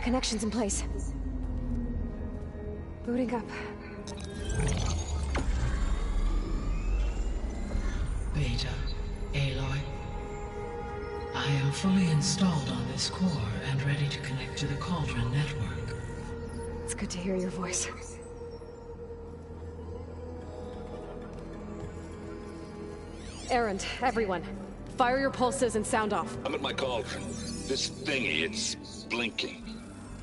Connections in place. Booting up. Beta, Aloy. I am fully installed on this core and ready to connect to the Cauldron network. It's good to hear your voice. Errand, everyone. Fire your pulses and sound off. I'm at my cauldron. This thingy, it's blinking.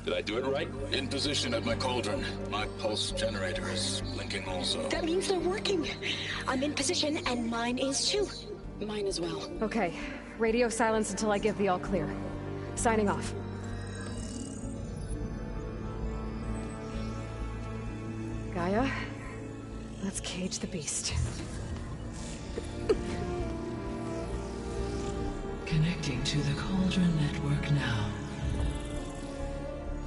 Did I do it right? In position at my cauldron. My pulse generator is blinking also. That means they're working. I'm in position and mine is too. Mine as well. Okay. Radio silence until I give the all clear. Signing off. Gaia, let's cage the beast. Connecting to the Cauldron network now.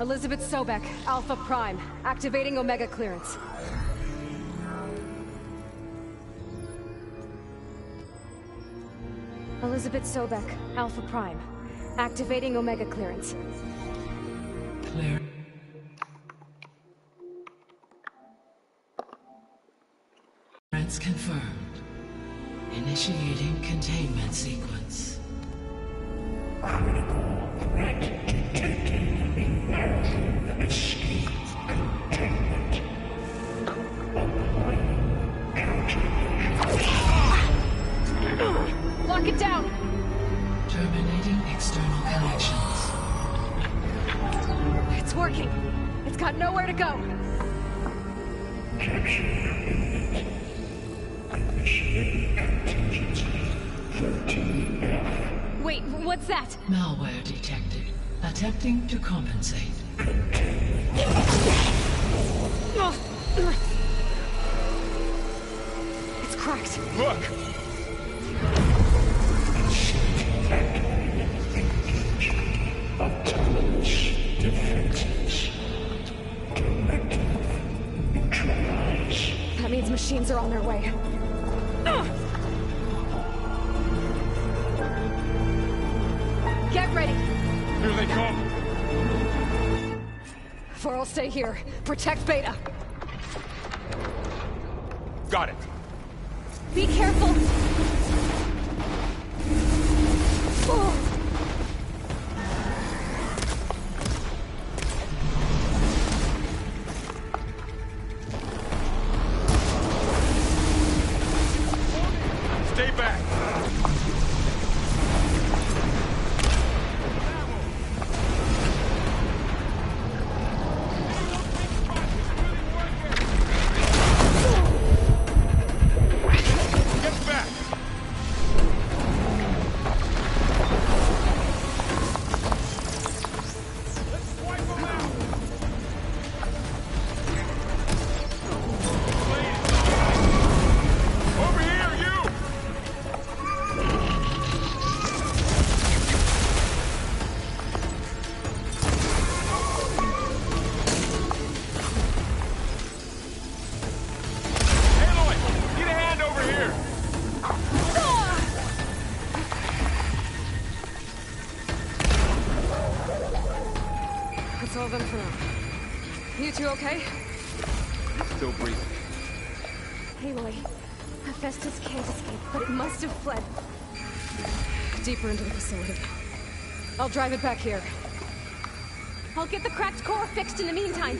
Elizabeth Sobek, Alpha Prime, activating Omega clearance. Elizabeth Sobek, Alpha Prime, activating Omega clearance. Clear. Clearance confirmed. Initiating containment sequence. Critical threat detected. Escape containment. Applying countermeasures. Lock it down! Terminating external connections. It's working. It's got nowhere to go. Capture imminent. Initiating contingency 13F. Wait, what's that? Malware detected. Attempting to compensate. It's cracked. Look! Activating engage. Autonomous defenses. Directive. Neutralize. That means machines are on their way. Get ready! Here they come! For'll stay here. Protect Beta. Got it! Be careful! Oh. Stay back! Get back! Let's wipe them out! Over here, you! Aloy, need a hand over here! That's all of them for now. You two okay? Still breathing. Aloy, Hephaestus can't escape, but it must have fled. Deeper into the facility. I'll drive it back here. I'll get the cracked core fixed in the meantime.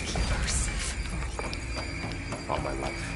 Keep her safe. All my life.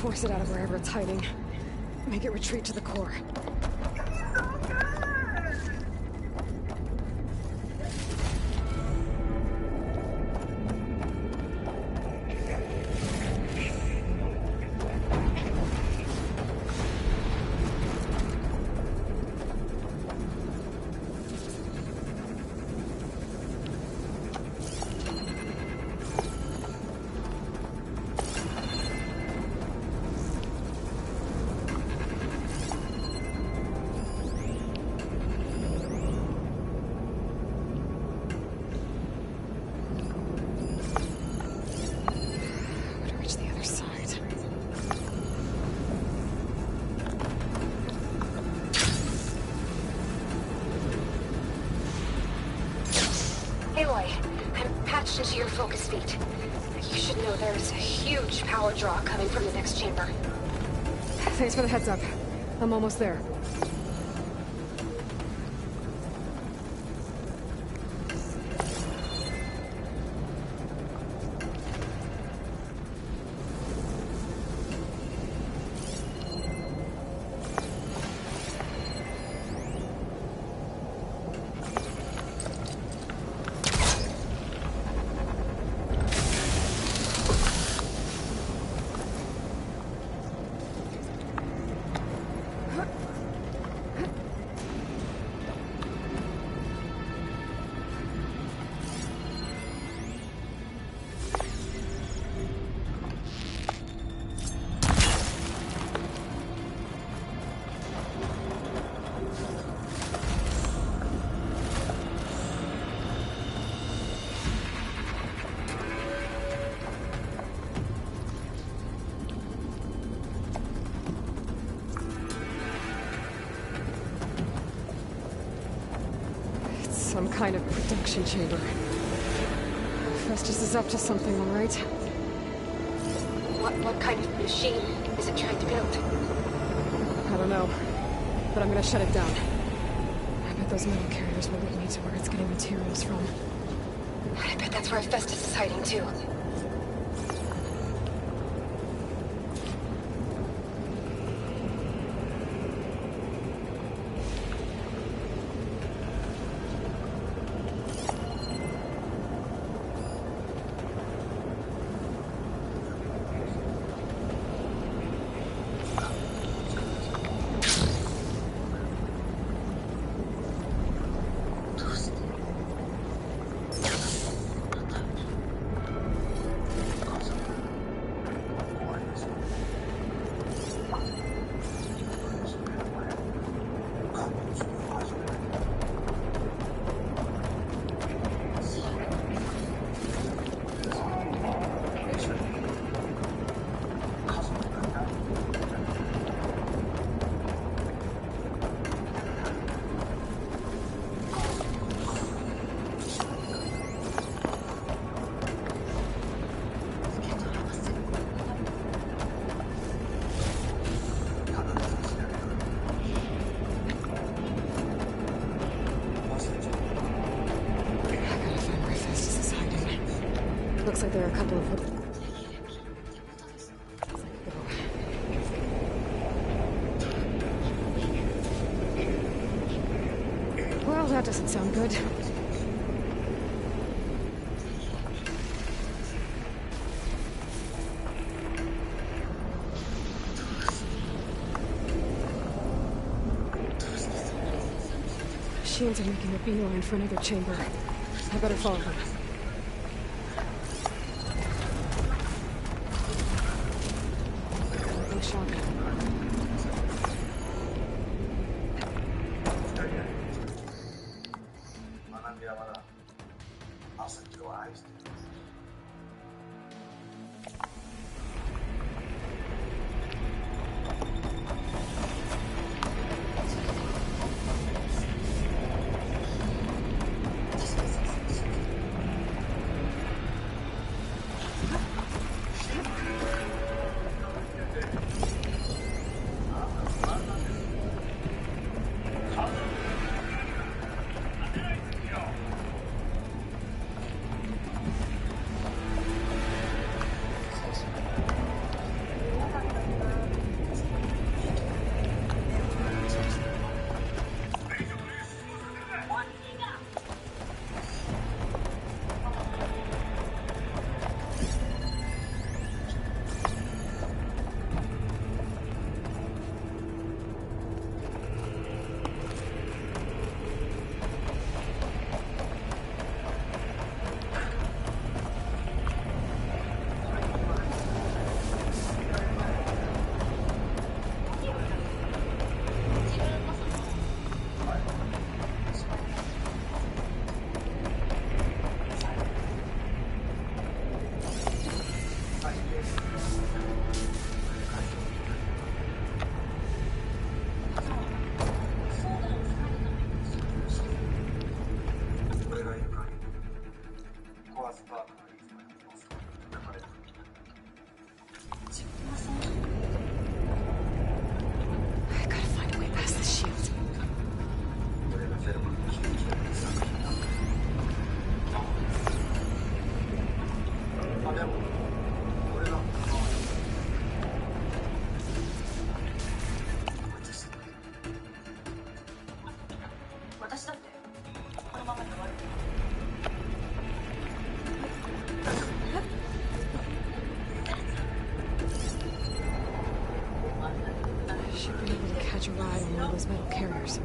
Force it out of wherever it's hiding. Make it retreat to the core. Aloy, I'm patched into your focus feed. You should know there's a huge power draw coming from the next chamber. Thanks for the heads up. I'm almost there. Some kind of production chamber. Festus is up to something, all right? What kind of machine is it trying to build? I don't know, but I'm gonna shut it down. I bet those metal carriers will lead me to where it's getting materials from. I bet that's where Festus is hiding too. Looks like there are a couple of... Well, that doesn't sound good. Machines are making a beeline for another chamber. I better follow them. of those metal carriers.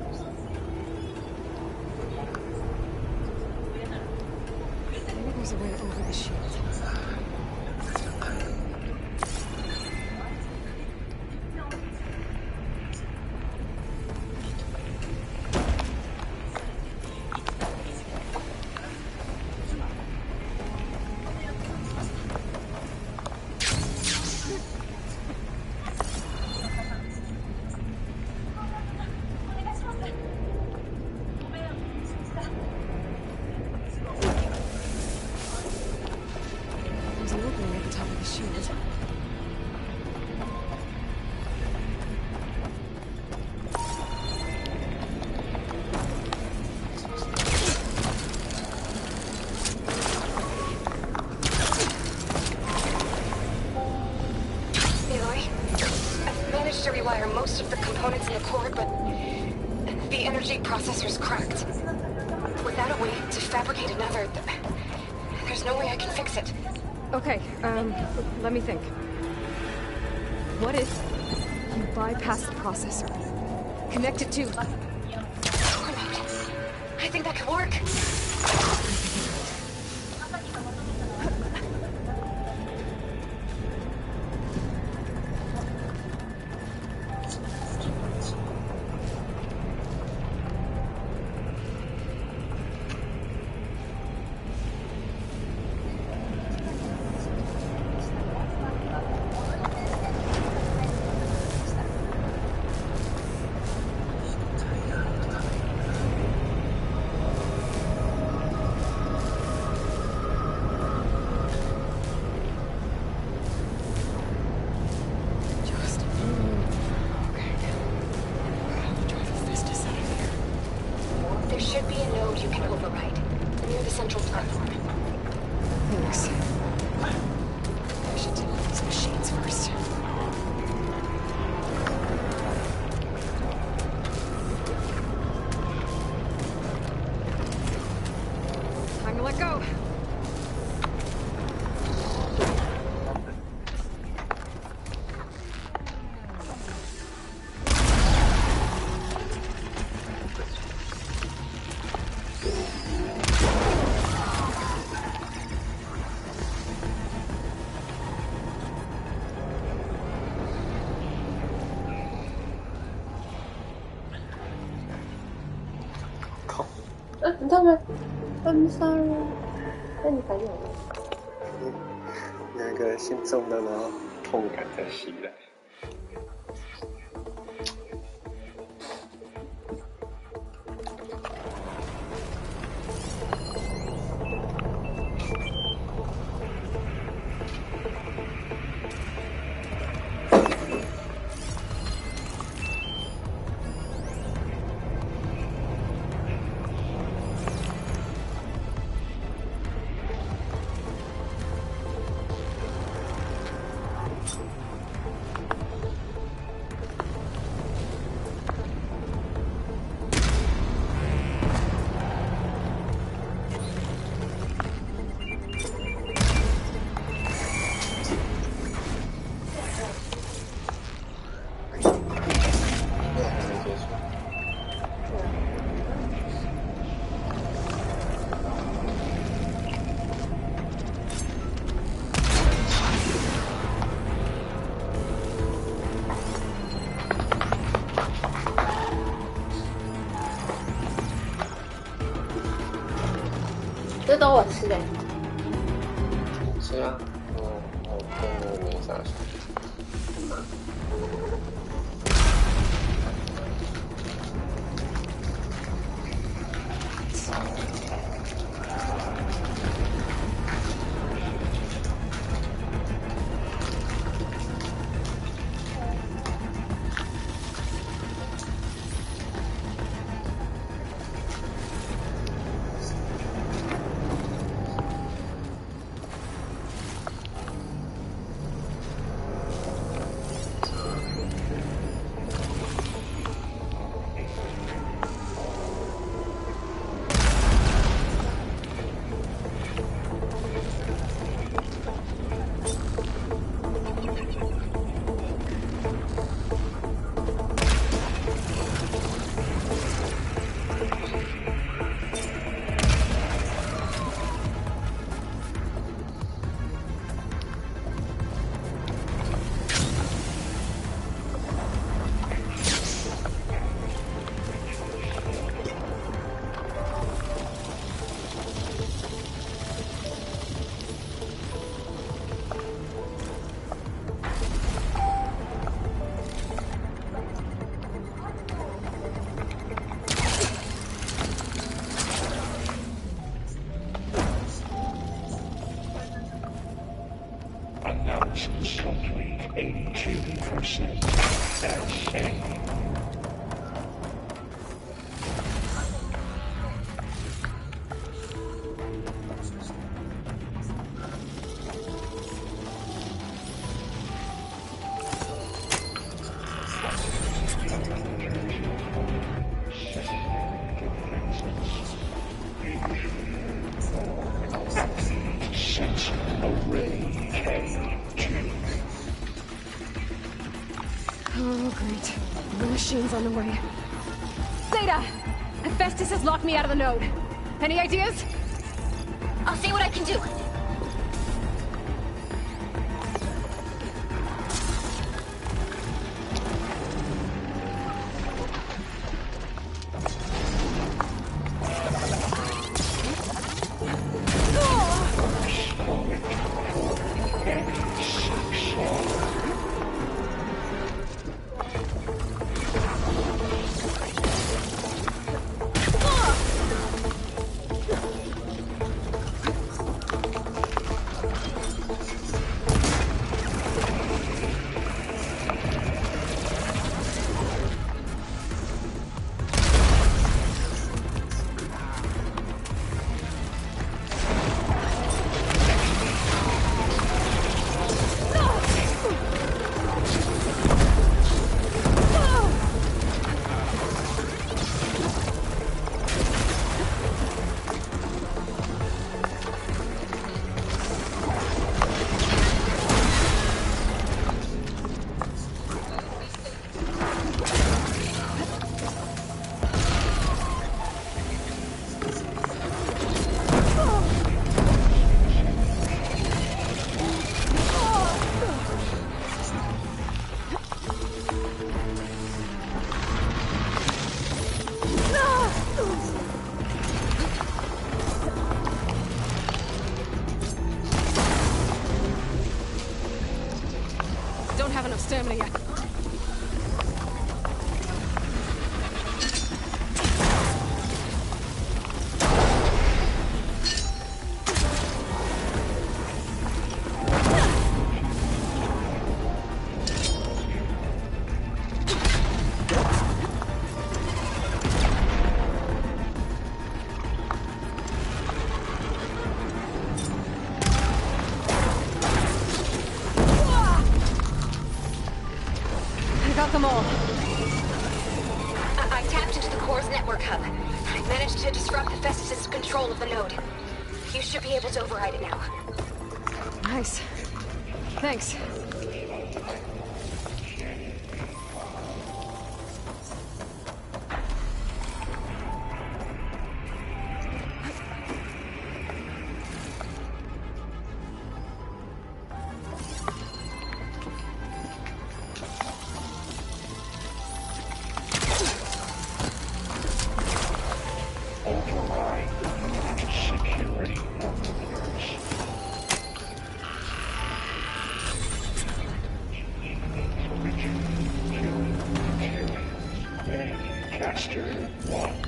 Maybe there's a way over the shield. Most of the components in the core, but the energy processor's cracked. Without a way to fabricate another, there's no way I can fix it. Okay, let me think. What if you bypass the processor? Connect it to... Power mode. I think that could work. I'm sorry. 那你反应有吗？那个心中的然后痛感在袭来。这都我吃的。是啊，我真的没啥事。82% SA. Oh, great. The machine's on the way. Zeta! Hephaestus has locked me out of the node. Any ideas? I'll see what I can do. Don't have enough stamina yet. Got them all. I tapped into the core's network hub. I managed to disrupt Hephaestus' control of the node. You should be able to override it now. Nice. Thanks.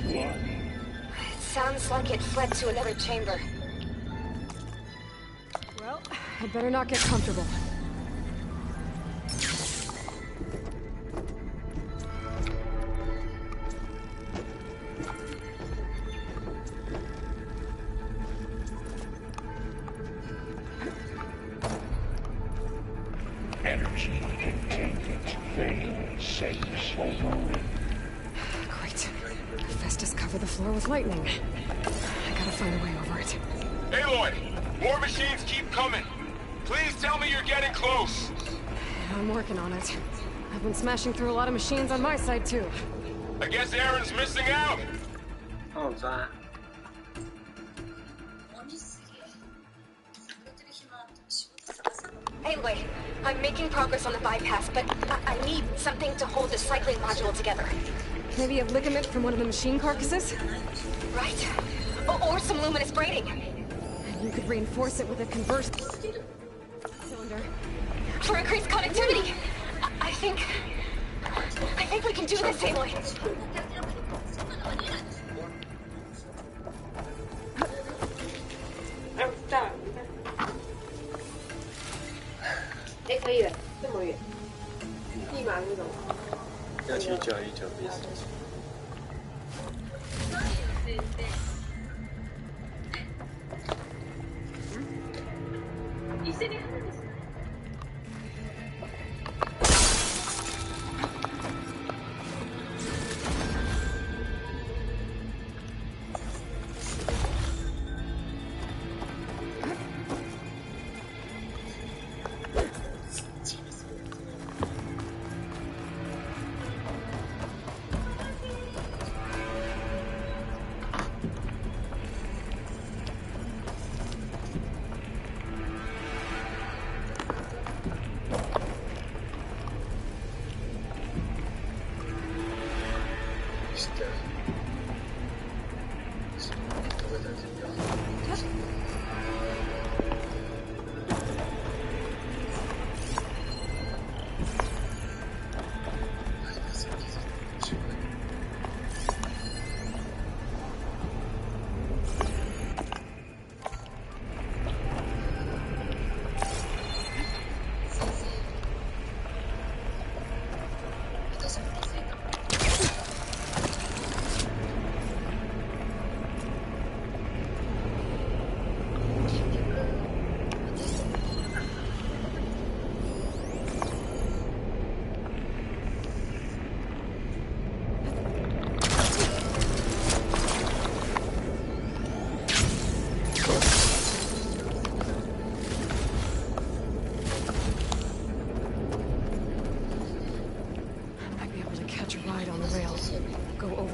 It sounds like it fled to another chamber. Well, I'd better not get comfortable. Energy containment failed. Safe overrun. Great. Hephaestus covered the floor with lightning. I gotta find a way over it. Aloy! More machines keep coming! Please tell me you're getting close! I'm working on it. I've been smashing through a lot of machines on my side, too. I guess Aaron's missing out! 好在 Anyway, I'm making progress on the bypass, but I need something to hold the cycling module together. Maybe a ligament from one of the machine carcasses? Right? Or some luminous braiding. You could reinforce it with a converse cylinder. For increased connectivity. I think we can do this, Aloy. 就要一条别死。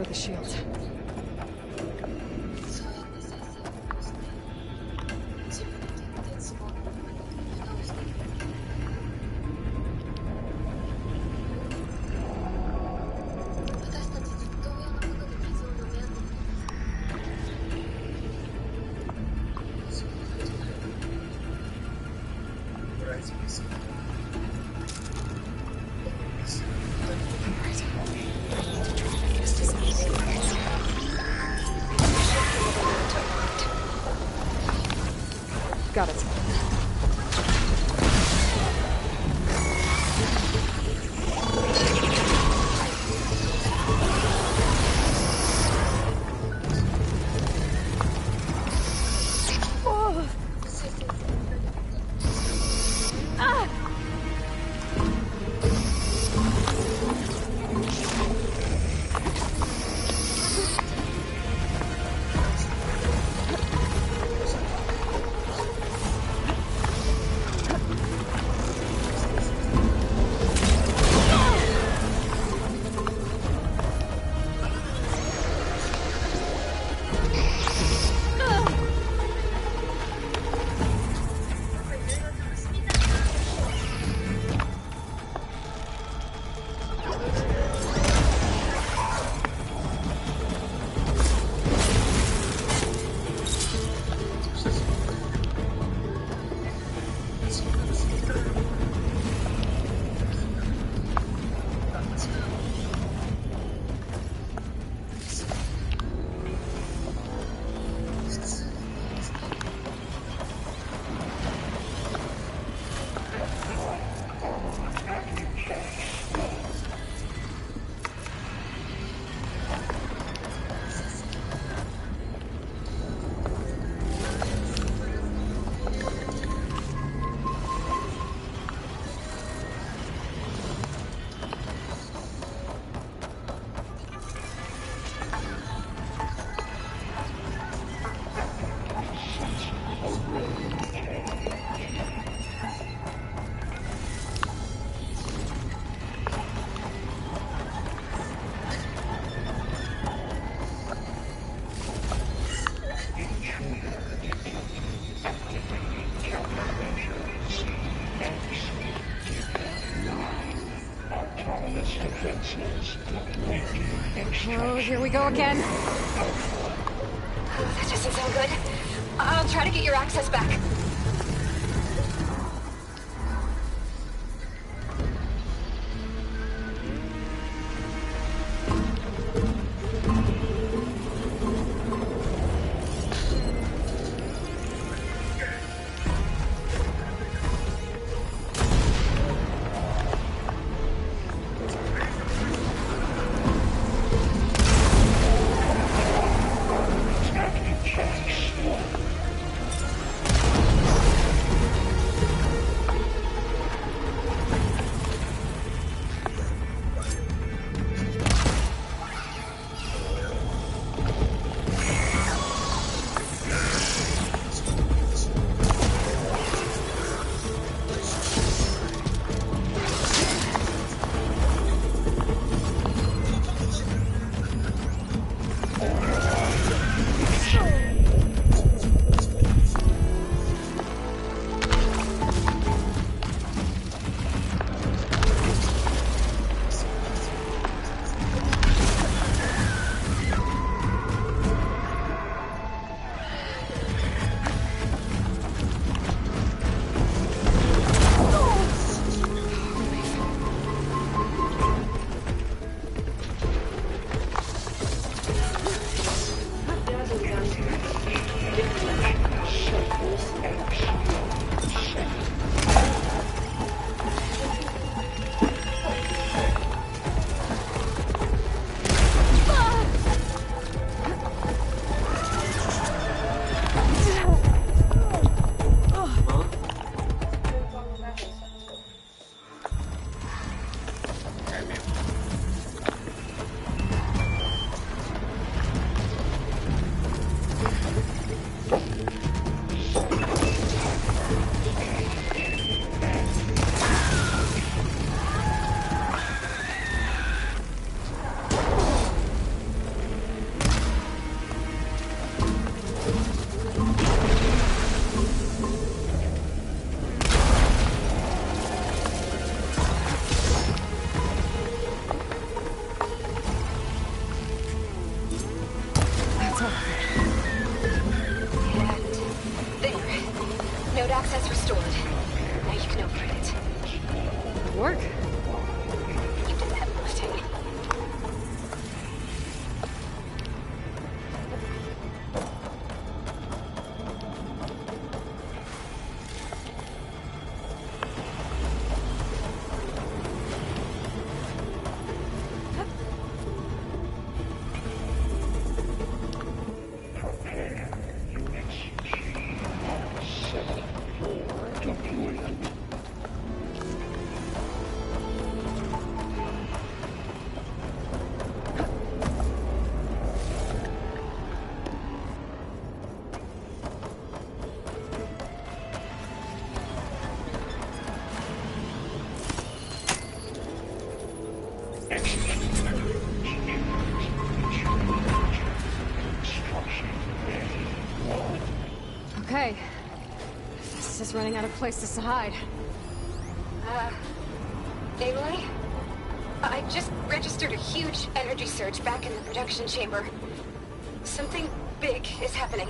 The shield. Got it. Oh, here we go again. That doesn't sound good. I'll try to get your access back. Okay. This is running out of places to hide. Aloy? I just registered a huge energy surge back in the production chamber. Something big is happening.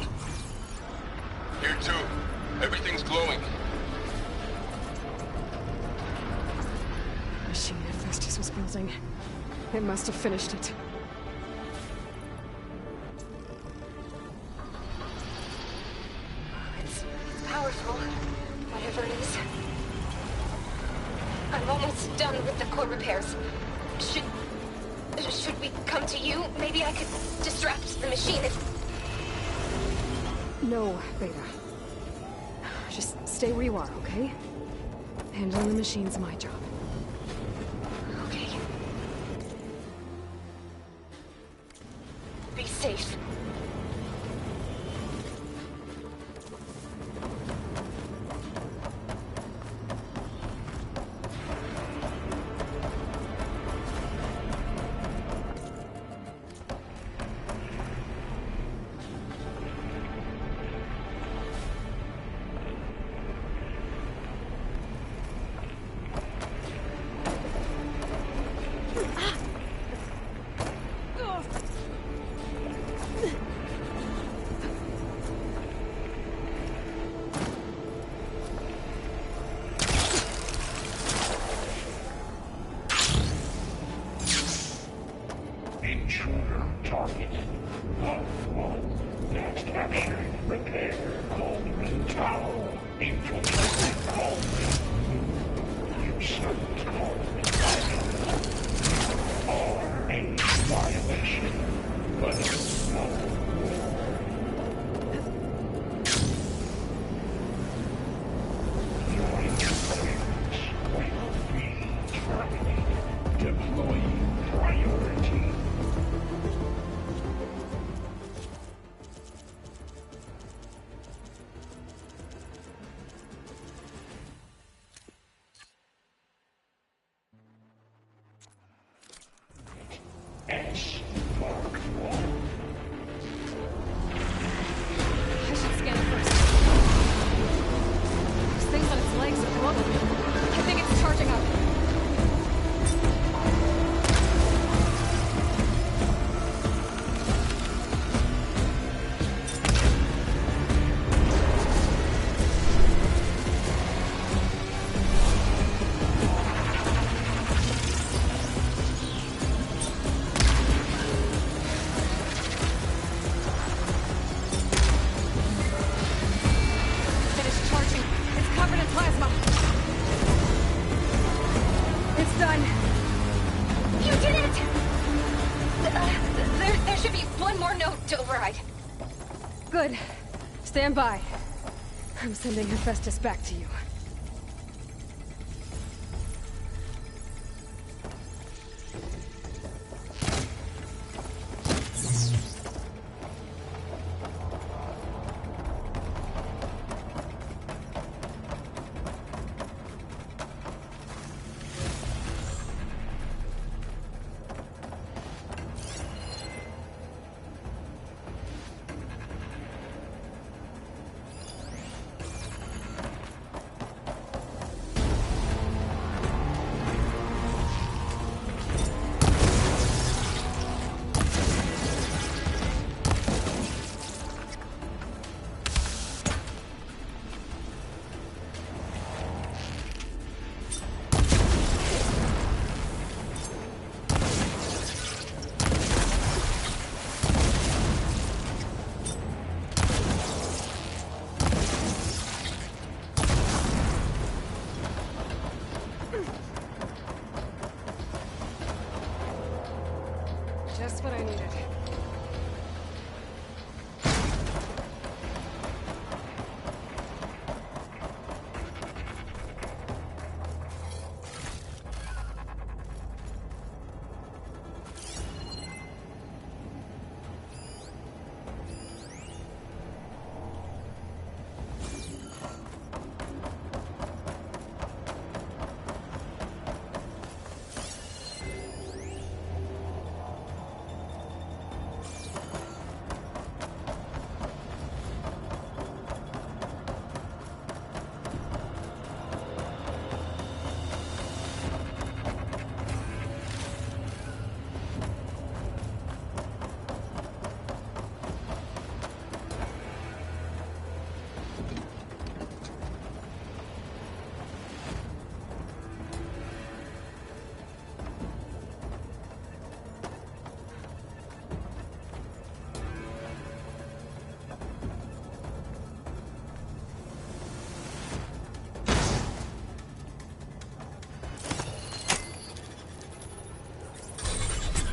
Here too. Everything's glowing. Machine Hephaestus was building. It must have finished it. It's powerful, whatever it is. I'm almost done with the core repairs. Should we come to you? Maybe I could distract the machine if... No, Beta. Just stay where you are, okay? Handling the machine's my job. Okay. Be safe. Intruder targeted. Next captured. Repair. Coleman Tower. Infiltrated Coleman. Usurped Coleman. R.A. violation. But a small war. Your interference will be terminated. Deploying priority. S Mark 1. I should scan it first. This thing's on its legs are glowing. I think it's charging up. Finished charging. It's covered in plasma. It's done. You did it! There should be one more note to override. Good. Stand by. I'm sending Hephaestus back to you.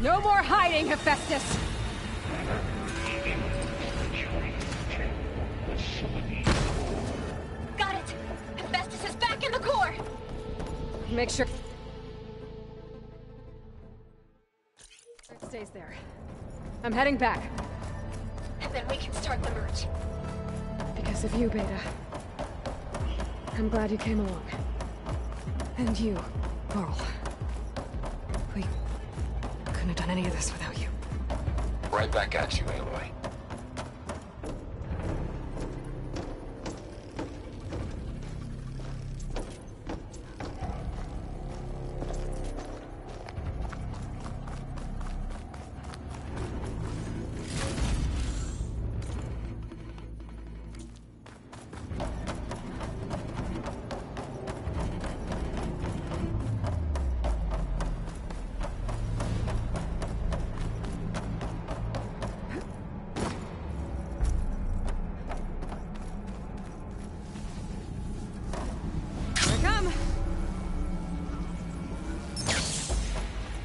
No more hiding, Hephaestus! Got it! Hephaestus is back in the core! Make sure it stays there. I'm heading back. And then we can start the merge. Because of you, Beta. I'm glad you came along. And you, Carl. We couldn't have done any of this without you. Right back at you, Aloy.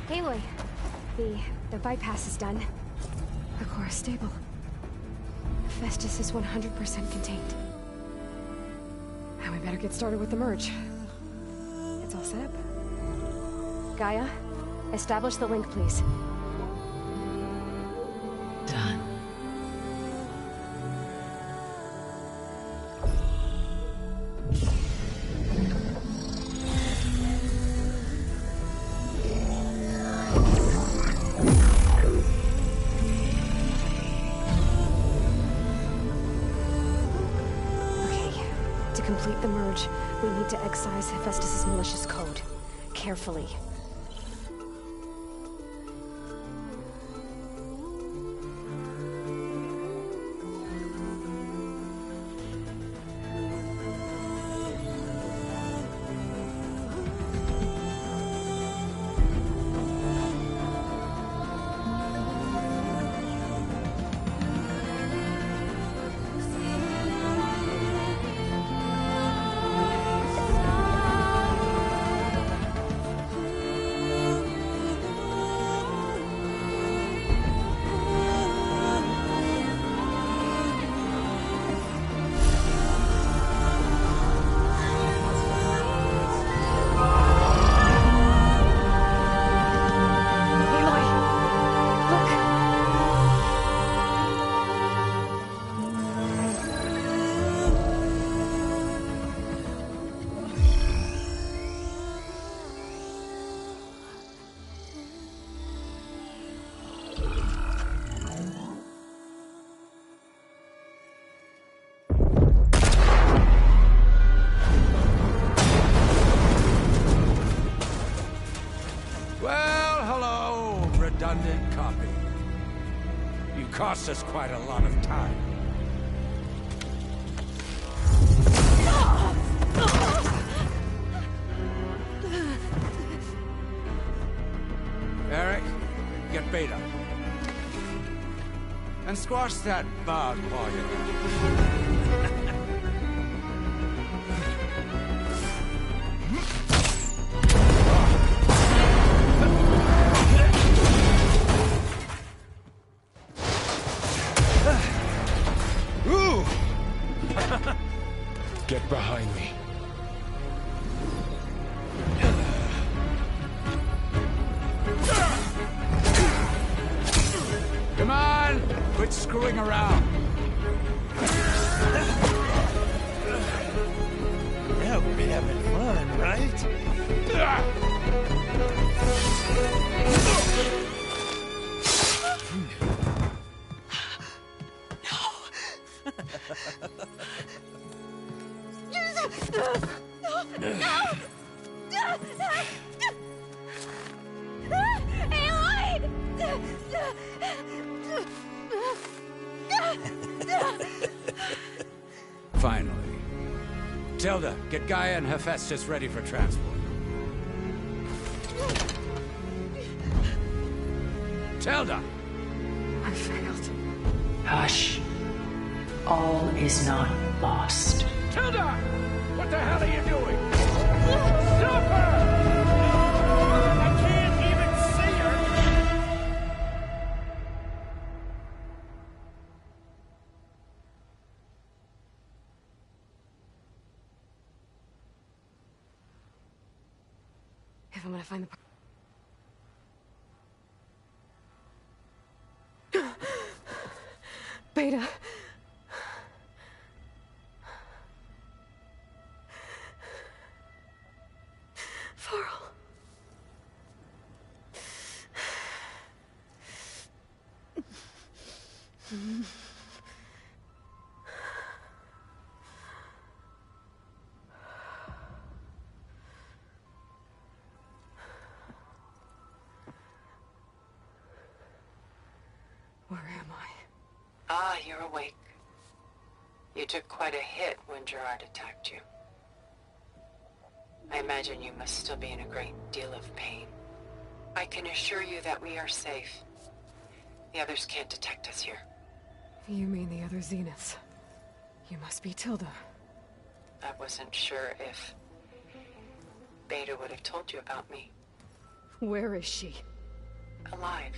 Aloy, the bypass is done. The core is stable. Hephaestus is 100% contained. And we better get started with the merge. It's all set up. Gaia, establish the link, please. Done. To complete the merge, we need to excise Hephaestus' malicious code. Carefully. Redundant copy. You cost us quite a lot of time. Eric, get Beta. And squash that bug while you're at it. Get behind me. Come on! Quit screwing around. Now we're having fun, right? Finally. Tilda, get Gaia and Hephaestus ready for transport. Tilda! I failed. Hush. All is not lost. Tilda! What the hell are you doing? Stop her! I can't even see her! if I'm gonna find the... Beta. Farrell. Where am I? Ah, you're awake. You took quite a hit when Gerard attacked you. I imagine you must still be in a great deal of pain. I can assure you that we are safe. The others can't detect us here. You mean the other Zeniths? You must be Tilda. I wasn't sure if Beta would have told you about me. Where is she? Alive.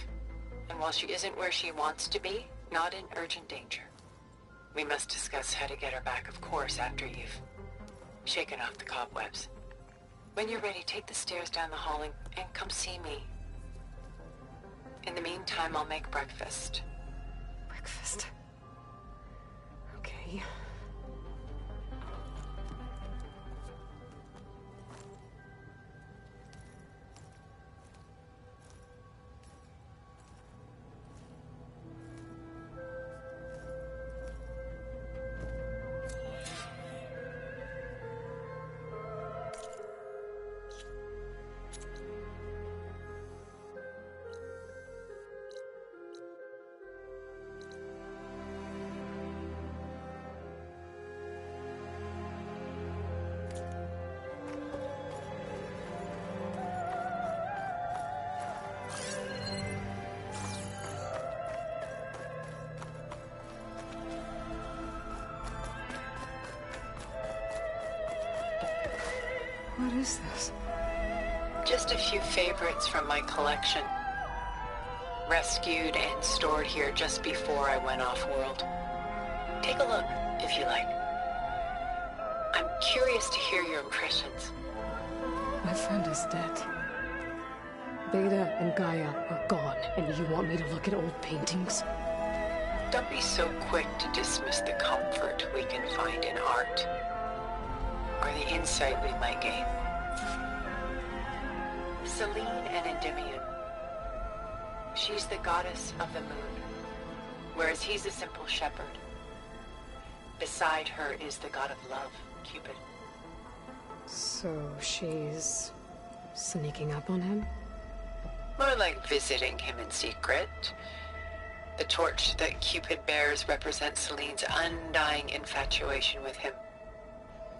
And while she isn't where she wants to be, not in urgent danger. We must discuss how to get her back, of course, after you've shaken off the cobwebs. When you're ready, take the stairs down the hall and come see me. In the meantime, I'll make breakfast. Breakfast? Okay. What is this? Just a few favorites from my collection. Rescued and stored here just before I went off-world. Take a look, if you like. I'm curious to hear your impressions. My friend is dead. Beta and Gaia are gone, and you want me to look at old paintings? Don't be so quick to dismiss the comfort we can find in art, or the insight we might gain. Selene and Endymion. She's the goddess of the moon, whereas he's a simple shepherd. Beside her is the god of love, Cupid. So she's sneaking up on him? More like visiting him in secret. The torch that Cupid bears represents Selene's undying infatuation with him.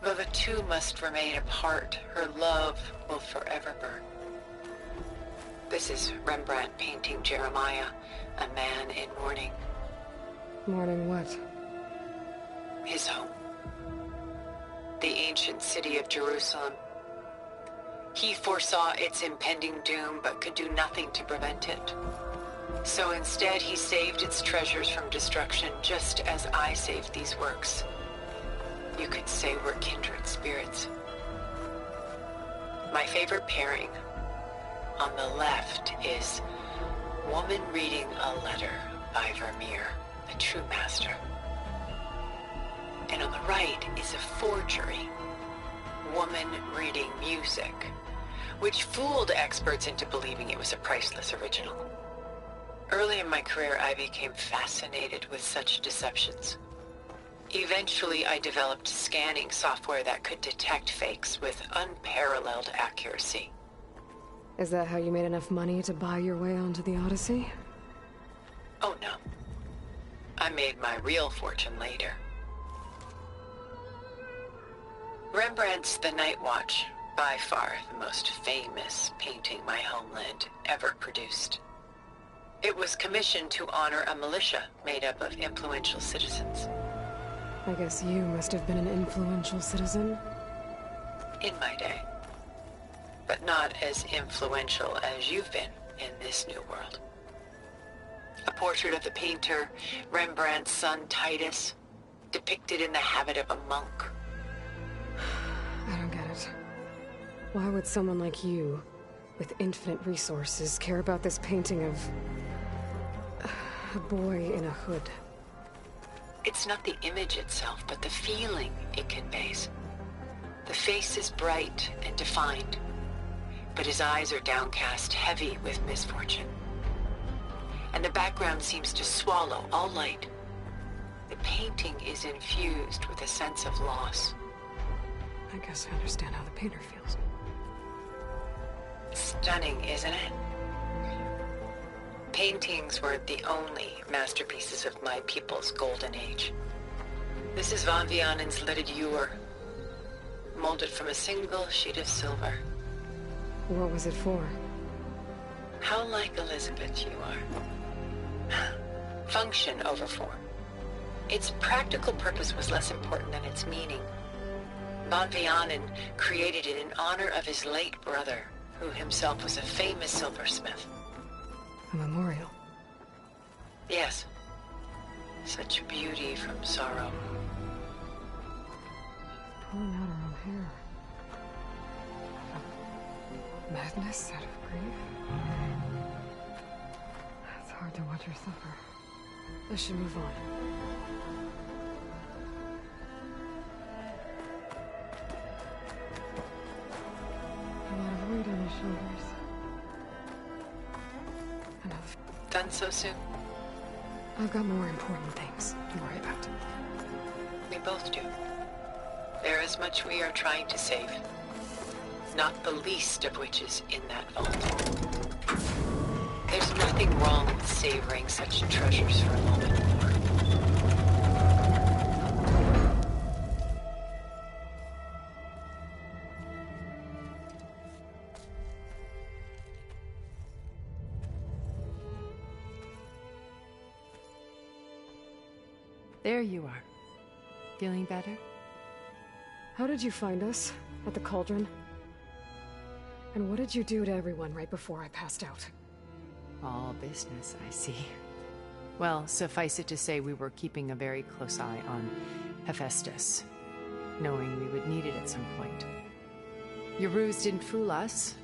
Though the two must remain apart, her love will forever burn. This is Rembrandt painting Jeremiah, a man in mourning. Mourning what? His home. The ancient city of Jerusalem. He foresaw its impending doom, but could do nothing to prevent it. So instead, he saved its treasures from destruction, just as I saved these works. You could say we're kindred spirits. My favorite pairing on the left is Woman Reading a Letter by Vermeer, a true master. And on the right is a forgery, Woman Reading Music, which fooled experts into believing it was a priceless original. Early in my career, I became fascinated with such deceptions. Eventually, I developed scanning software that could detect fakes with unparalleled accuracy. Is that how you made enough money to buy your way onto the Odyssey? Oh no. I made my real fortune later. Rembrandt's The Night Watch, by far the most famous painting my homeland ever produced. It was commissioned to honor a militia made up of influential citizens. I guess you must have been an influential citizen. In my day. But not as influential as you've been in this new world. A portrait of the painter, Rembrandt's son Titus, depicted in the habit of a monk. I don't get it. Why would someone like you with infinite resources, care about this painting of a boy in a hood? It's not the image itself, but the feeling it conveys. The face is bright and defined, but his eyes are downcast, heavy with misfortune. And the background seems to swallow all light. The painting is infused with a sense of loss. I guess I understand how the painter feels. Stunning, isn't it? Paintings weren't the only masterpieces of my people's golden age. This is Von Vianen's leaded ewer, molded from a single sheet of silver. What was it for? How like Elizabeth you are. Function over form. Its practical purpose was less important than its meaning. Von Vianen created it in honor of his late brother, who himself was a famous silversmith. A memorial? Yes. Such beauty from sorrow. Pulling out her own hair. Madness out of grief? It's hard to watch her suffer. I should move on. A lot of weight on his shoulders. Enough. Done so soon? I've got more important things to worry about. We both do. There is much we are trying to save. Not the least of which is in that vault. There's nothing wrong with savoring such treasures for a moment more. There you are. Feeling better? How did you find us? At the cauldron? And what did you do to everyone right before I passed out? All business, I see. Well, suffice it to say we were keeping a very close eye on Hephaestus, knowing we would need it at some point. Your ruse didn't fool us,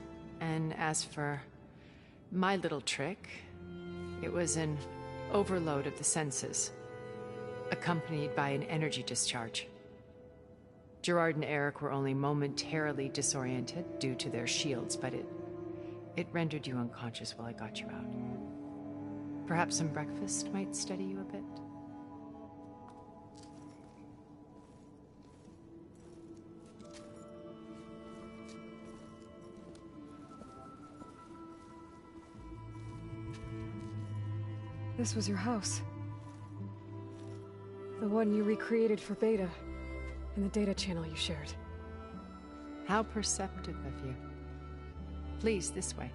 and as for my little trick, it was an overload of the senses, accompanied by an energy discharge. Gerard and Eric were only momentarily disoriented due to their shields, but it rendered you unconscious while I got you out. Perhaps some breakfast might steady you a bit? This was your house. The one you recreated for Beta, in the data channel you shared. How perceptive of you. Please, this way.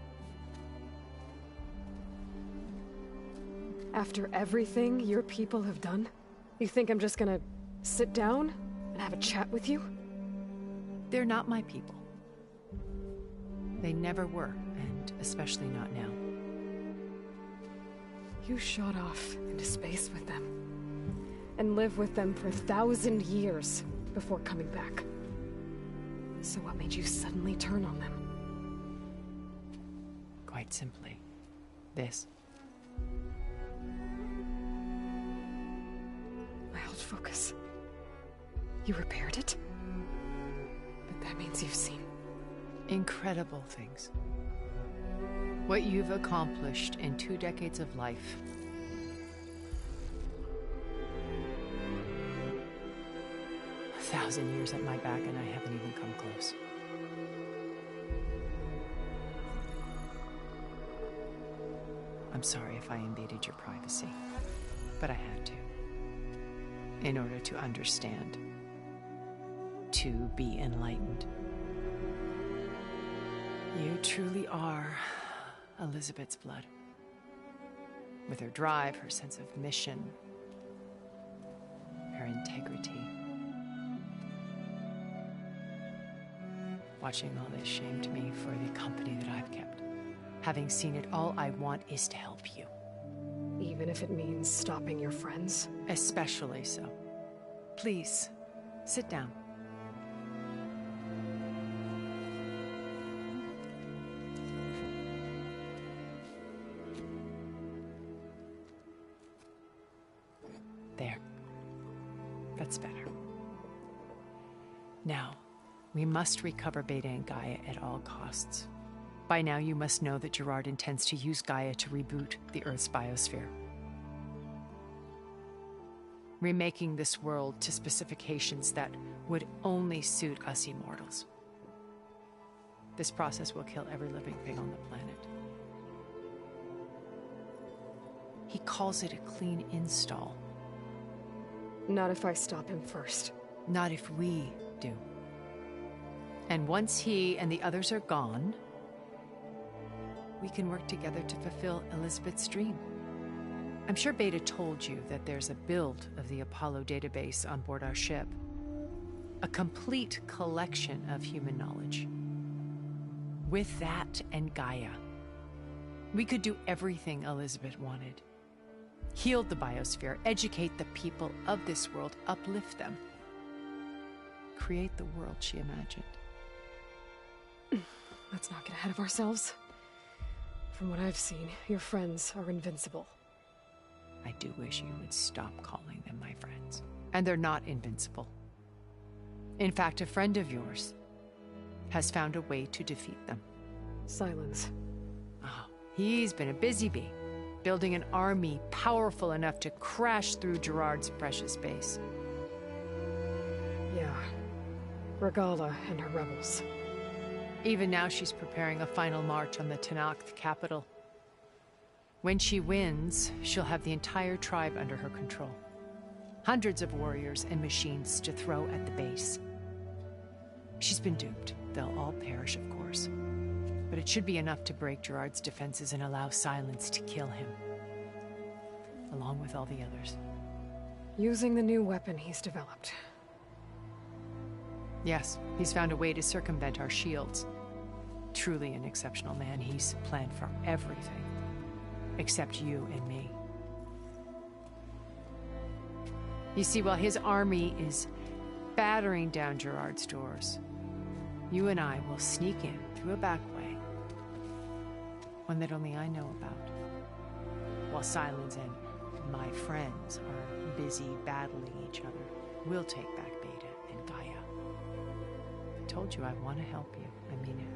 After everything your people have done, you think I'm just gonna sit down and have a chat with you? They're not my people. They never were, and especially not now. You shot off into space with them, and lived with them for 1,000 years before coming back. So what made you suddenly turn on them? Quite simply, this. My old focus. You repaired it? But that means you've seen... incredible things. What you've accomplished in 2 decades of life. A 1,000 years at my back and I haven't even come close. I'm sorry if I invaded your privacy, but I had to. In order to understand. To be enlightened. You truly are Elizabeth's blood. With her drive, her sense of mission, her integrity. Watching all this shamed me for the company that I've kept. Having seen it, all I want is to help you. Even if it means stopping your friends? Especially so. Please, sit down. There. That's better. Now, we must recover Beta and Gaia at all costs. By now, you must know that Gerard intends to use Gaia to reboot the Earth's biosphere, remaking this world to specifications that would only suit us immortals. This process will kill every living thing on the planet. He calls it a clean install. Not if I stop him first. Not if we do. And once he and the others are gone, we can work together to fulfill Elizabeth's dream. I'm sure Beta told you that there's a build of the Apollo database on board our ship. A complete collection of human knowledge. With that and Gaia, we could do everything Elizabeth wanted. Heal the biosphere, educate the people of this world, uplift them. Create the world she imagined. Let's not get ahead of ourselves. From what I've seen, your friends are invincible. I do wish you would stop calling them my friends. And they're not invincible. In fact, a friend of yours has found a way to defeat them. Silence. Oh, he's been a busy bee, building an army powerful enough to crash through Gerard's precious base. Yeah. Regala and her rebels. Even now she's preparing a final march on the Tenakth capital. When she wins, she'll have the entire tribe under her control. Hundreds of warriors and machines to throw at the base. She's been duped. They'll all perish, of course. But it should be enough to break Gerard's defenses and allow Silence to kill him. Along with all the others. Using the new weapon he's developed. Yes, he's found a way to circumvent our shields. Truly an exceptional man. He's planned for everything. Except you and me. You see, while his army is battering down Gerard's doors, you and I will sneak in through a back way. One that only I know about. While Silence and my friends are busy battling each other, we'll take back Beta and Gaia. I told you I want to help you. I mean it.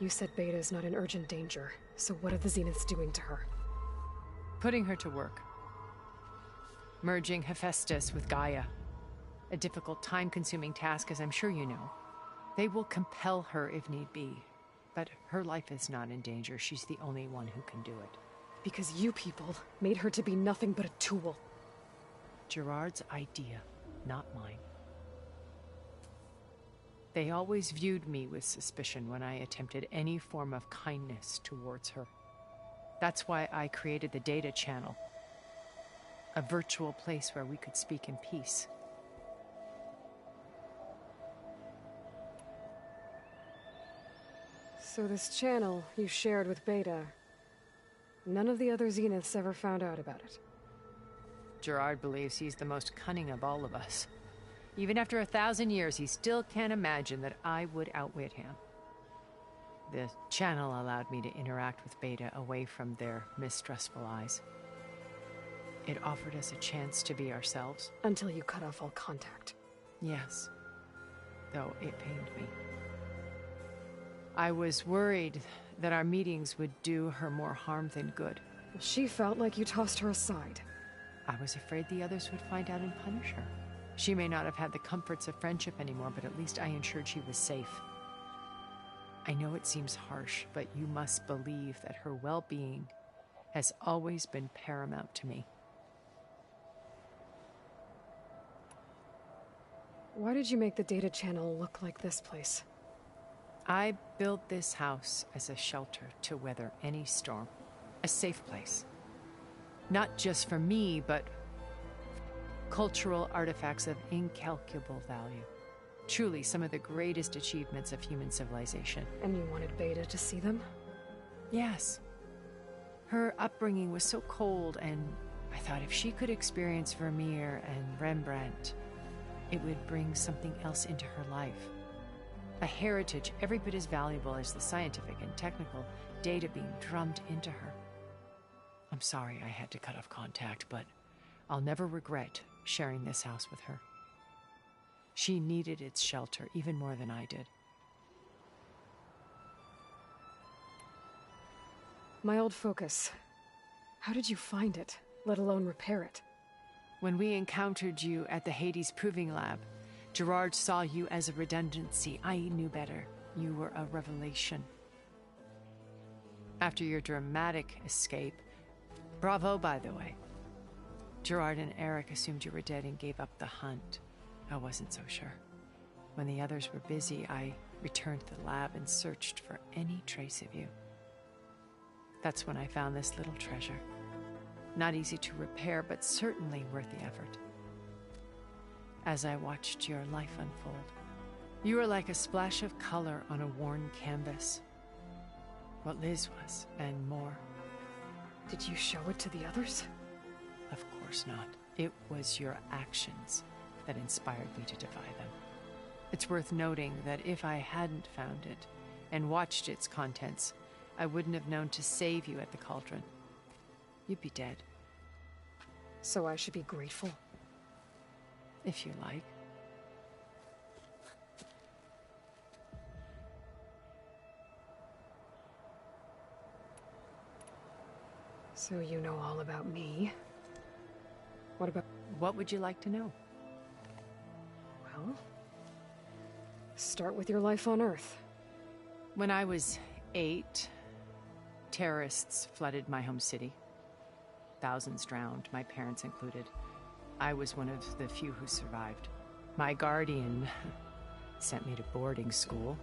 You said Beta's not in urgent danger, so what are the Zeniths doing to her? Putting her to work. Merging Hephaestus with Gaia. A difficult, time-consuming task, as I'm sure you know. They will compel her if need be. But her life is not in danger. She's the only one who can do it. Because you people made her to be nothing but a tool. Gerard's idea, not mine. They always viewed me with suspicion when I attempted any form of kindness towards her. That's why I created the data channel. A virtual place where we could speak in peace. So this channel you shared with Beta, none of the other Zeniths ever found out about it? Gerard believes he's the most cunning of all of us. Even after 1,000 years, he still can't imagine that I would outwit him. The channel allowed me to interact with Beta away from their mistrustful eyes. It offered us a chance to be ourselves. Until you cut off all contact. Yes. Though it pained me. I was worried that our meetings would do her more harm than good. She felt like you tossed her aside. I was afraid the others would find out and punish her. She may not have had the comforts of friendship anymore, but at least I ensured she was safe. I know it seems harsh, but you must believe that her well-being has always been paramount to me. Why did you make the data channel look like this place? I built this house as a shelter to weather any storm. A safe place. Not just for me, but cultural artifacts of incalculable value. Truly some of the greatest achievements of human civilization. And you wanted Beta to see them? Yes. Her upbringing was so cold, and I thought if she could experience Vermeer and Rembrandt, it would bring something else into her life. A heritage every bit as valuable as the scientific and technical data being drummed into her. I'm sorry I had to cut off contact, but I'll never regret sharing this house with her. She needed its shelter even more than I did. My old focus. How did you find it, let alone repair it? When we encountered you at the Hades Proving Lab, Gerard saw you as a redundancy. I knew better. You were a revelation. After your dramatic escape, bravo, by the way, Gerard and Eric assumed you were dead and gave up the hunt. I wasn't so sure. When the others were busy, I returned to the lab and searched for any trace of you. That's when I found this little treasure. Not easy to repair, but certainly worth the effort. As I watched your life unfold, you were like a splash of color on a worn canvas. What Liz was, and more. Did you show it to the others? Of course not. It was your actions that inspired me to defy them. It's worth noting that if I hadn't found it and watched its contents, I wouldn't have known to save you at the cauldron. You'd be dead. So I should be grateful? If you like. So you know all about me. What about... What would you like to know? Well... start with your life on Earth. When I was 8, terrorists flooded my home city. Thousands drowned, my parents included. I was one of the few who survived. My guardian sent me to boarding school.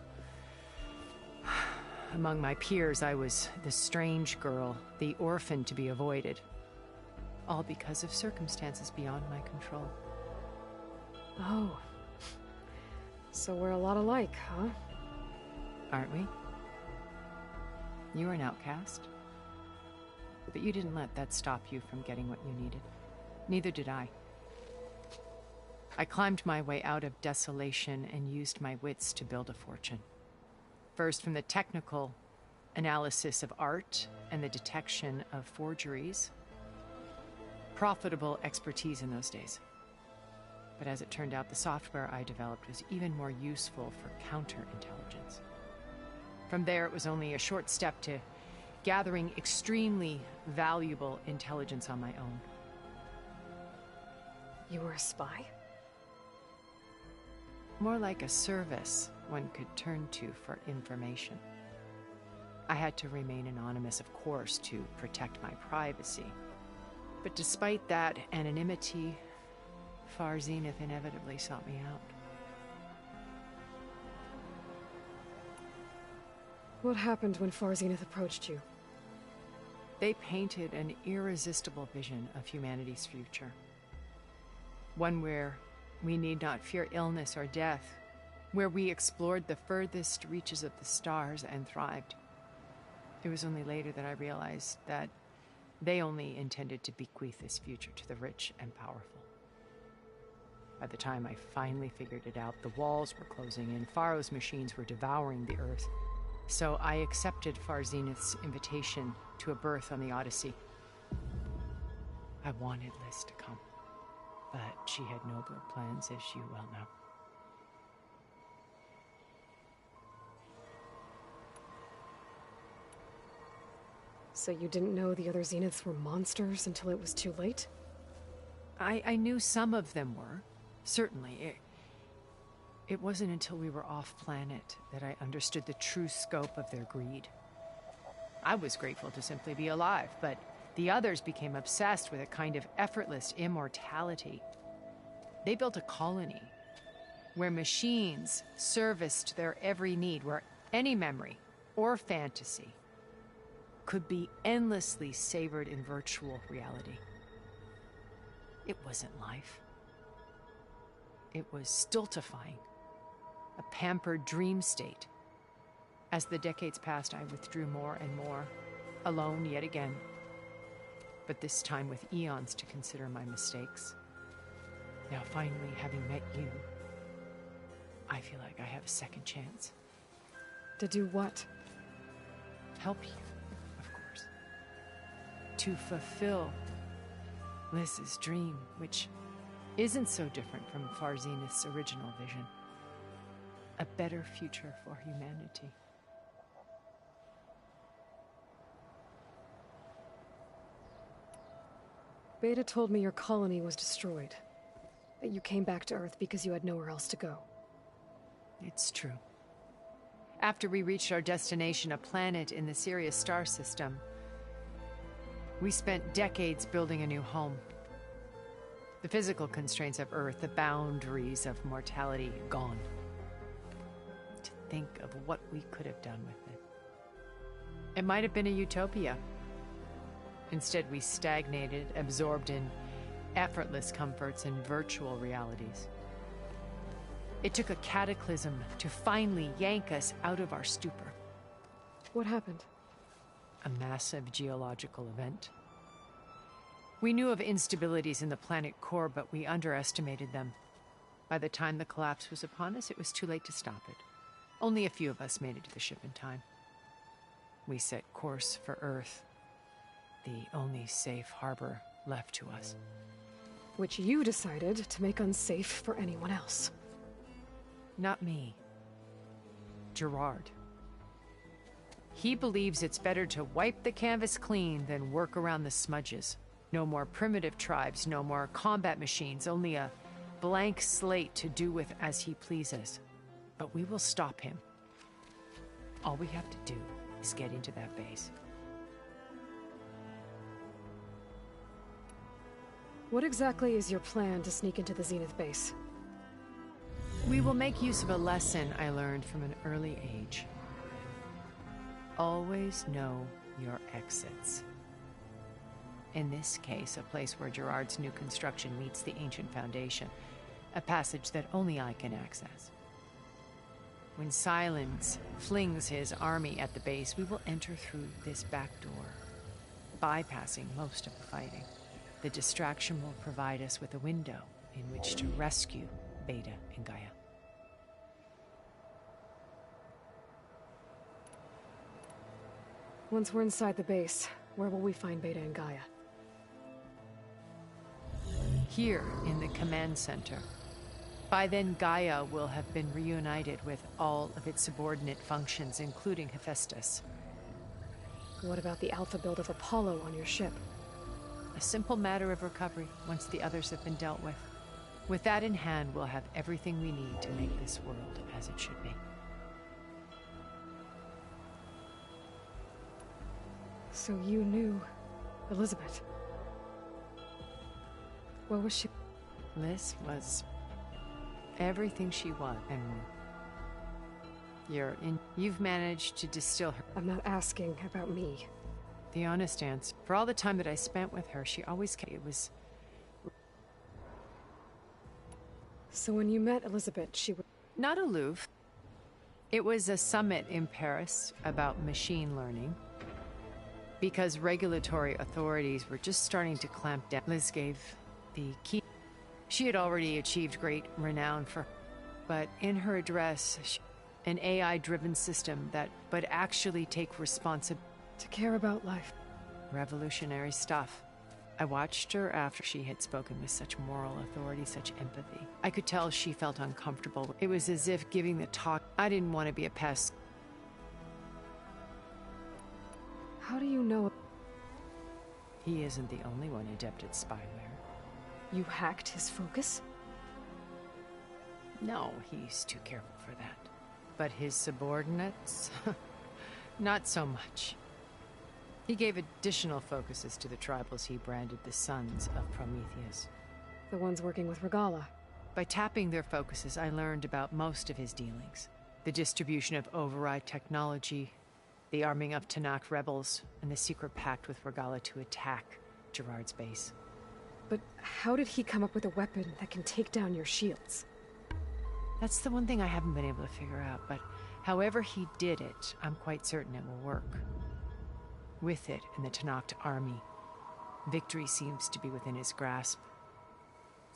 Among my peers, I was the strange girl, the orphan to be avoided. All because of circumstances beyond my control. Oh. So we're a lot alike, huh? Aren't we? You were an outcast. But you didn't let that stop you from getting what you needed. Neither did I. I climbed my way out of desolation and used my wits to build a fortune. First, from the technical analysis of art and the detection of forgeries. Profitable expertise in those days. But as it turned out, the software I developed was even more useful for counterintelligence. From there, it was only a short step to gathering extremely valuable intelligence on my own. You were a spy? More like a service one could turn to for information. I had to remain anonymous, of course, to protect my privacy. But despite that anonymity, Far Zenith inevitably sought me out. What happened when Far Zenith approached you? They painted an irresistible vision of humanity's future. One where we need not fear illness or death, where we explored the furthest reaches of the stars and thrived. It was only later that I realized that they only intended to bequeath this future to the rich and powerful. By the time I finally figured it out, the walls were closing in, Pharaoh's machines were devouring the Earth. So I accepted Far Zenith's invitation to a berth on the Odyssey. I wanted Liz to come, but she had nobler plans, as you well know. So you didn't know the other Zeniths were monsters until it was too late? I knew some of them were, certainly. It wasn't until we were off-planet that I understood the true scope of their greed. I was grateful to simply be alive, but the others became obsessed with a kind of effortless immortality. They built a colony where machines serviced their every need, where any memory or fantasy could be endlessly savored in virtual reality. It wasn't life. It was stultifying. A pampered dream state. As the decades passed, I withdrew more and more, alone yet again, but this time with eons to consider my mistakes. Now, finally, having met you, I feel like I have a second chance. To do what? Help you, of course. To fulfill Liz's dream, which isn't so different from Farzenith's original vision. A better future for humanity. Beta told me your colony was destroyed. That you came back to Earth because you had nowhere else to go. It's true. After we reached our destination, a planet in the Sirius star system, we spent decades building a new home. The physical constraints of Earth, the boundaries of mortality, gone. To think of what we could have done with it. It might have been a utopia. Instead, we stagnated, absorbed in effortless comforts and virtual realities. It took a cataclysm to finally yank us out of our stupor. What happened? A massive geological event. We knew of instabilities in the planet core, but we underestimated them. By the time the collapse was upon us, it was too late to stop it. Only a few of us made it to the ship in time. We set course for Earth, the only safe harbor left to us. Which you decided to make unsafe for anyone else. Not me. Gerard. He believes it's better to wipe the canvas clean than work around the smudges. No more primitive tribes, no more combat machines, only a blank slate to do with as he pleases. But we will stop him. All we have to do is get into that base. What exactly is your plan to sneak into the Zenith base? We will make use of a lesson I learned from an early age. Always know your exits. In this case, a place where Gerard's new construction meets the ancient foundation, a passage that only I can access. When Silence flings his army at the base, we will enter through this back door, bypassing most of the fighting. The distraction will provide us with a window in which to rescue Beta and Gaia. Once we're inside the base, where will we find Beta and Gaia? Here in the command center. By then, Gaia will have been reunited with all of its subordinate functions, including Hephaestus. What about the alpha build of Apollo on your ship? A simple matter of recovery once the others have been dealt with. With that in hand, we'll have everything we need to make this world as it should be. So you knew Elizabeth. What was she? Liz was everything she was and more. You've managed to distill her. I'm not asking about me. The honest answer. For all the time that I spent with her, she always kept. It was. So when you met Elizabeth, she was not aloof. It was a summit in Paris about machine learning. Because regulatory authorities were just starting to clamp down. Liz gave the key. She had already achieved great renown for, but in her address, an AI-driven system that would actually take responsibility. To care about life. Revolutionary stuff. I watched her after she had spoken with such moral authority, such empathy. I could tell she felt uncomfortable. It was as if giving the talk. I didn't want to be a pest. How do you know? He isn't the only one adept at spyware. You hacked his focus? No, he's too careful for that. But his subordinates? Not so much. He gave additional focuses to the tribals he branded the Sons of Prometheus. The ones working with Regala. By tapping their focuses, I learned about most of his dealings. The distribution of override technology, the arming of Tanakh rebels, and the secret pact with Regala to attack Gerard's base. But how did he come up with a weapon that can take down your shields? That's the one thing I haven't been able to figure out, but however he did it, I'm quite certain it will work. With it and the Tanakh army, victory seems to be within his grasp.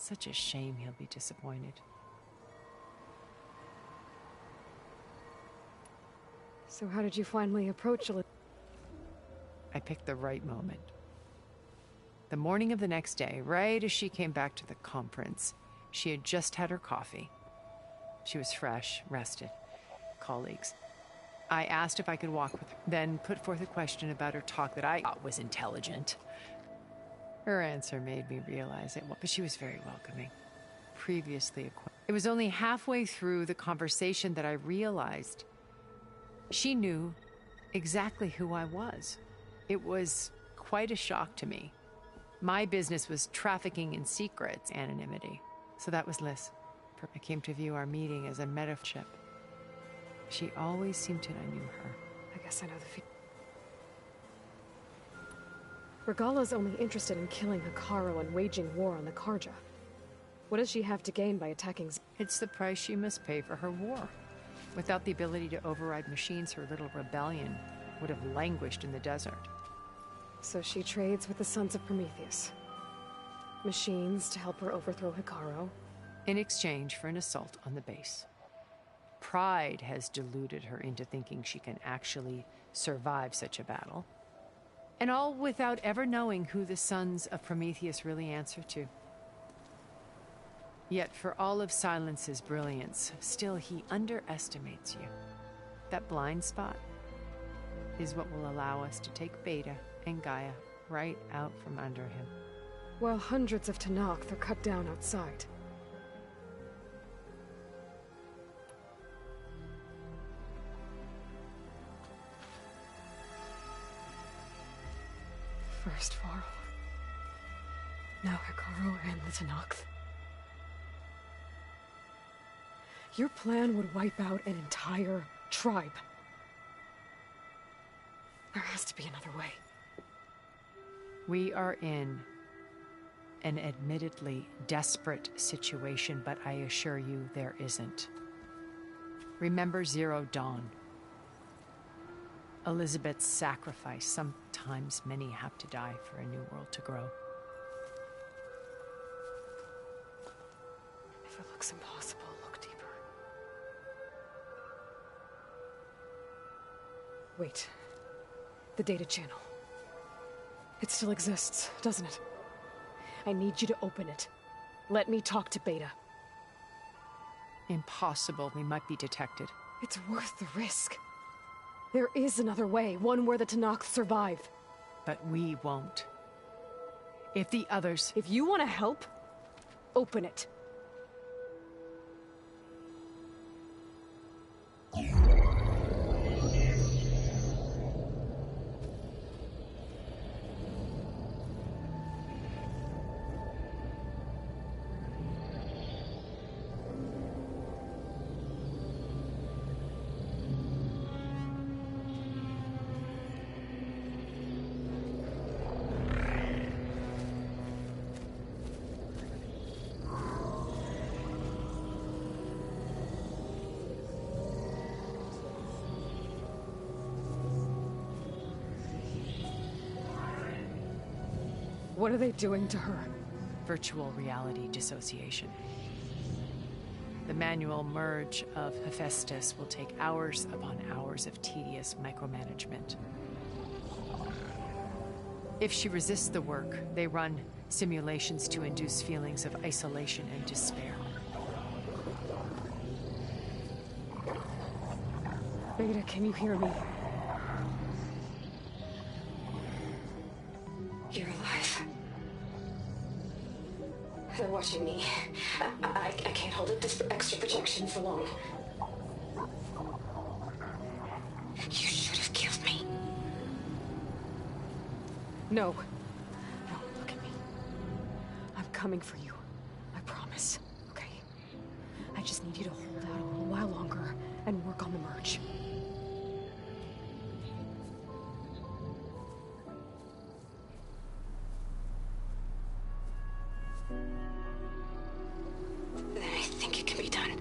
Such a shame he'll be disappointed. So how did you finally approach Elizabeth? I picked the right moment. The morning of the next day, right as she came back to the conference, she had just had her coffee. She was fresh, rested. Colleagues. I asked if I could walk with her, then put forth a question about her talk that I thought was intelligent. Her answer made me realize it, but she was very welcoming. Previously acquainted. It was only halfway through the conversation that I realized she knew exactly who I was. It was quite a shock to me. My business was trafficking in secrets, anonymity. So that was Liz. I came to view our meeting as a metaphor. She always seemed to I knew her. I guess I know the feeling. Regala's only interested in killing Hikaru and waging war on the Karja. What does she have to gain by attacking It's the price she must pay for her war. Without the ability to override machines, her little rebellion would have languished in the desert. So she trades with the Sons of Prometheus. Machines to help her overthrow Hikaru. In exchange for an assault on the base. Pride has deluded her into thinking she can actually survive such a battle. And all without ever knowing who the Sons of Prometheus really answer to. Yet for all of Silence's brilliance, still he underestimates you. That blind spot is what will allow us to take Beta and Gaia right out from under him. While hundreds of Tenakth are cut down outside. First Varl. Now Hikaru and the Tenakth. Your plan would wipe out an entire tribe. There has to be another way. We are in an admittedly desperate situation, but I assure you there isn't. Remember Zero Dawn. Elizabeth's sacrifice. Sometimes many have to die for a new world to grow. If it looks impossible, look deeper. Wait. The data channel. It still exists, doesn't it? I need you to open it. Let me talk to Beta. Impossible. We might be detected. It's worth the risk. There is another way, one where the Tenakth survive. But we won't. If the others... If you want to help, open it. What are they doing to her? Virtual reality dissociation. The manual merge of Hephaestus will take hours upon hours of tedious micromanagement. If she resists the work, they run simulations to induce feelings of isolation and despair. Beta, can you hear me? You're alive. They're watching me. I can't hold up this extra projection for long. You should have killed me. No. No, look at me. I'm coming for you. I promise, okay? I just need you to hold out a little while longer and work on the merge. Then I think it can be done.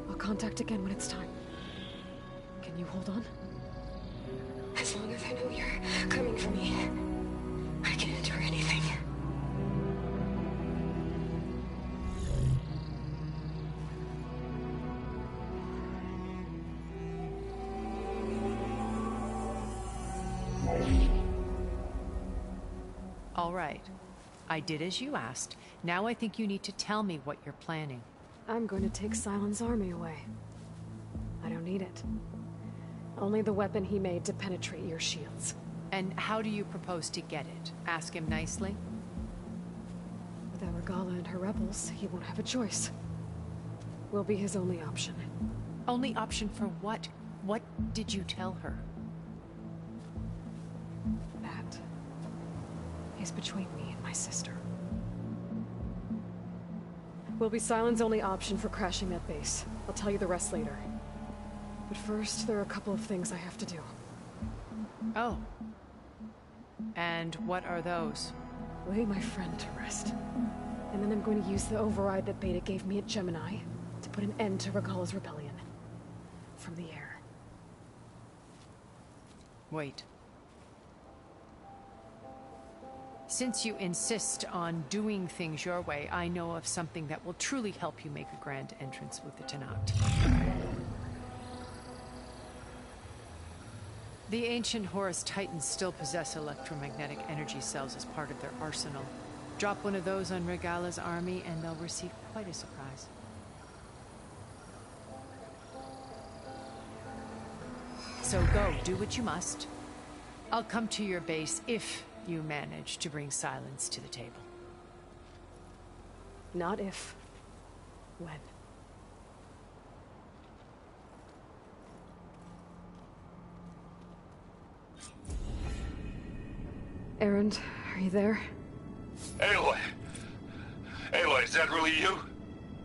I'll contact again when it's time. Can you hold on? As long as I know you're coming for me, I can endure anything. All right. I did as you asked. Now I think you need to tell me what you're planning. I'm going to take Silent's army away. I don't need it. Only the weapon he made to penetrate your shields. And how do you propose to get it? Ask him nicely? Without Regala and her rebels, he won't have a choice. We'll be his only option. Only option for what? What did you tell her? That is between me and my sister. Will be Silent's only option for crashing that base. I'll tell you the rest later. But first, there are a couple of things I have to do. Oh. And what are those? Lay my friend to rest. And then I'm going to use the override that Beta gave me at Gemini to put an end to Regala's rebellion. From the air. Wait. Since you insist on doing things your way, I know of something that will truly help you make a grand entrance with the Tenakth. The ancient Horus Titans still possess electromagnetic energy cells as part of their arsenal. Drop one of those on Regala's army and they'll receive quite a surprise. So go, do what you must. I'll come to your base if you manage to bring Silence to the table. Not if. When. Erend, are you there? Aloy! Aloy, is that really you?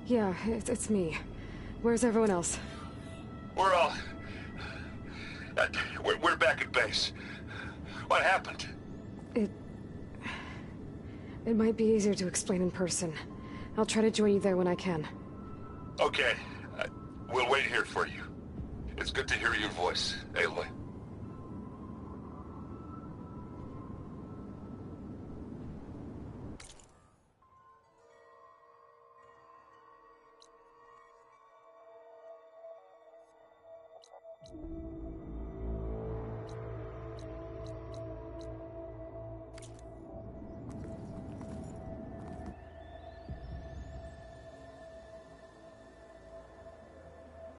Yeah, it's me. Where's everyone else? We're all... we're back at base. What happened? It might be easier to explain in person. I'll try to join you there when I can. Okay. We'll wait here for you. It's good to hear your voice, Aloy. Thank you.